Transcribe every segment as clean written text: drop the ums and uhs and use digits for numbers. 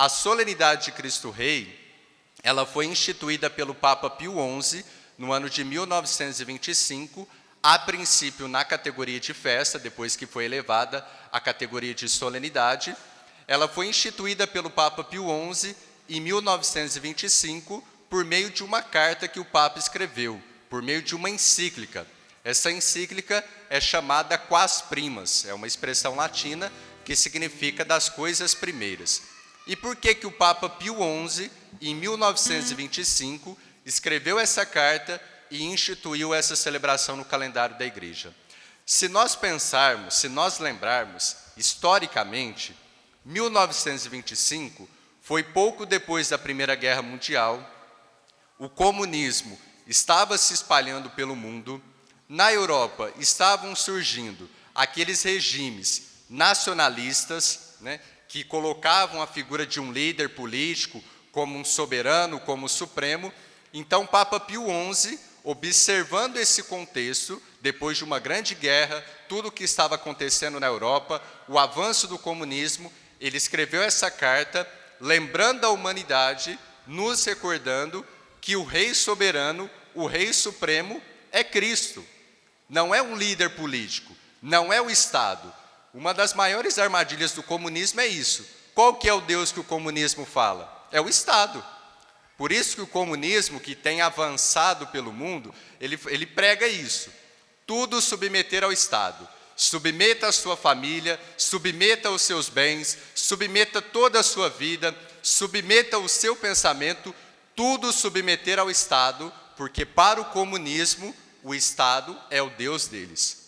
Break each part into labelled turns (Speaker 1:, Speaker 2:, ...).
Speaker 1: A solenidade de Cristo Rei, ela foi instituída pelo Papa Pio XI no ano de 1925, a princípio na categoria de festa, depois que foi elevada à categoria de solenidade. Ela foi instituída pelo Papa Pio XI em 1925 por meio de uma carta que o Papa escreveu, por meio de uma encíclica. Essa encíclica é chamada Quas Primas, é uma expressão latina que significa das coisas primeiras. E por que o Papa Pio XI, em 1925, escreveu essa carta e instituiu essa celebração no calendário da Igreja? Se nós pensarmos, se nós lembrarmos, historicamente, 1925 foi pouco depois da Primeira Guerra Mundial, o comunismo estava se espalhando pelo mundo, na Europa estavam surgindo aqueles regimes nacionalistas, que colocavam a figura de um líder político como um soberano, como supremo. Então, Papa Pio XI, observando esse contexto, depois de uma grande guerra, tudo o que estava acontecendo na Europa, o avanço do comunismo, ele escreveu essa carta, lembrando a humanidade, nos recordando que o rei soberano, o rei supremo, é Cristo. Não é um líder político, não é o Estado. Uma das maiores armadilhas do comunismo é isso. Qual que é o Deus que o comunismo fala? É o Estado. Por isso que o comunismo, que tem avançado pelo mundo, ele prega isso. Tudo submeter ao Estado. Submeta a sua família, submeta os seus bens, submeta toda a sua vida, submeta o seu pensamento, tudo submeter ao Estado, porque para o comunismo, o Estado é o Deus deles.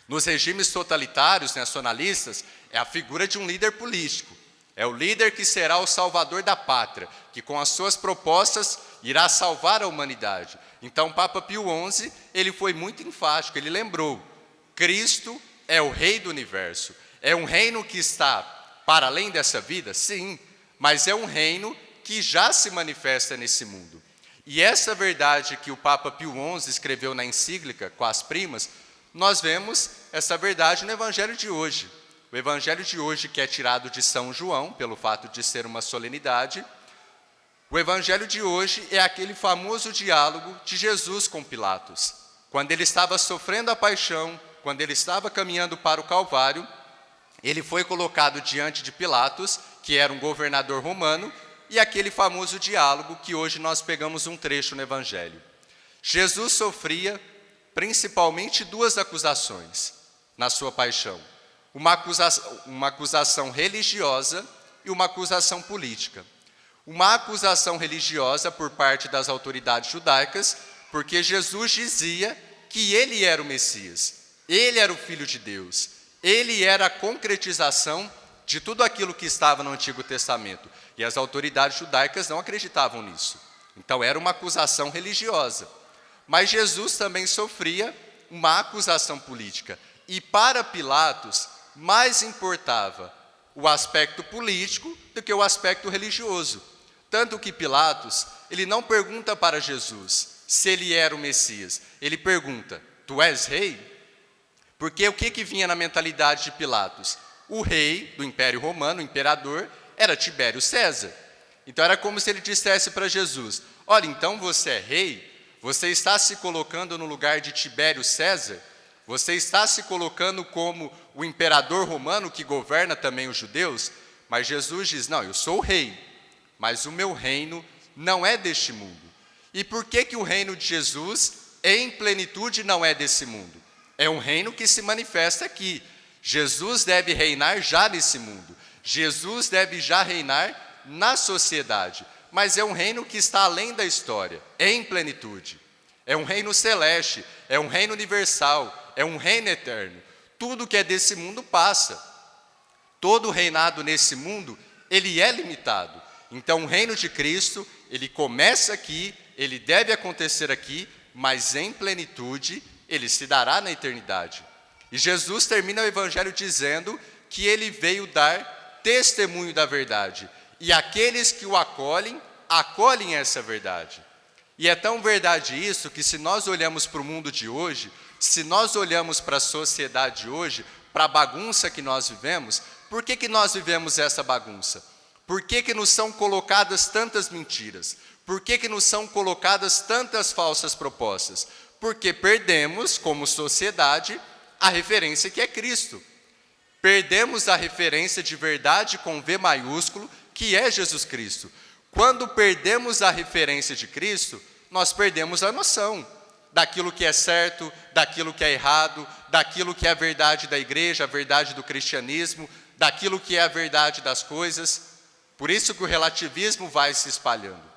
Speaker 1: Nos regimes totalitários, nacionalistas, é a figura de um líder político. É o líder que será o salvador da pátria, que com as suas propostas irá salvar a humanidade. Então, o Papa Pio XI, ele foi muito enfático, ele lembrou, Cristo é o rei do universo. É um reino que está para além dessa vida? Sim, mas é um reino que já se manifesta nesse mundo. E essa verdade que o Papa Pio XI escreveu na encíclica Quas Primas, nós vemos essa verdade no Evangelho de hoje. O Evangelho de hoje, que é tirado de São João, pelo fato de ser uma solenidade, o Evangelho de hoje é aquele famoso diálogo de Jesus com Pilatos. Quando ele estava sofrendo a paixão, quando ele estava caminhando para o Calvário, ele foi colocado diante de Pilatos, que era um governador romano, e aquele famoso diálogo que hoje nós pegamos um trecho no Evangelho. Jesus sofria principalmente duas acusações na sua paixão. Uma acusação religiosa e uma acusação política. Uma acusação religiosa por parte das autoridades judaicas, porque Jesus dizia que ele era o Messias, ele era o Filho de Deus, ele era a concretização de tudo aquilo que estava no Antigo Testamento. E as autoridades judaicas não acreditavam nisso. Então era uma acusação religiosa. Mas Jesus também sofria uma acusação política. E para Pilatos, mais importava o aspecto político do que o aspecto religioso. Tanto que Pilatos, ele não pergunta para Jesus se ele era o Messias. Ele pergunta, tu és rei? Porque o que vinha na mentalidade de Pilatos? O rei do Império Romano, o imperador, era Tibério César. Então era como se ele dissesse para Jesus, olha, então você é rei? Você está se colocando no lugar de Tibério César? Você está se colocando como o imperador romano que governa também os judeus? Mas Jesus diz, não, eu sou o rei, mas o meu reino não é deste mundo. E por que o reino de Jesus, em plenitude, não é desse mundo? É um reino que se manifesta aqui. Jesus deve reinar já nesse mundo. Jesus deve já reinar na sociedade. Mas é um reino que está além da história, em plenitude. É um reino celeste, é um reino universal, é um reino eterno. Tudo que é desse mundo passa. Todo reinado nesse mundo, ele é limitado. Então, o reino de Cristo, ele começa aqui, ele deve acontecer aqui, mas em plenitude, ele se dará na eternidade. E Jesus termina o Evangelho dizendo que ele veio dar testemunho da verdade. E aqueles que o acolhem, acolhem essa verdade. E é tão verdade isso que se nós olhamos para o mundo de hoje, se nós olhamos para a sociedade de hoje, para a bagunça que nós vivemos, por que nós vivemos essa bagunça? Por que nos são colocadas tantas mentiras? Por que nos são colocadas tantas falsas propostas? Porque perdemos, como sociedade, a referência que é Cristo. Perdemos a referência de verdade com V maiúsculo, que é Jesus Cristo. Quando perdemos a referência de Cristo, nós perdemos a noção daquilo que é certo, daquilo que é errado, daquilo que é a verdade da igreja, a verdade do cristianismo, daquilo que é a verdade das coisas. Por isso que o relativismo vai se espalhando.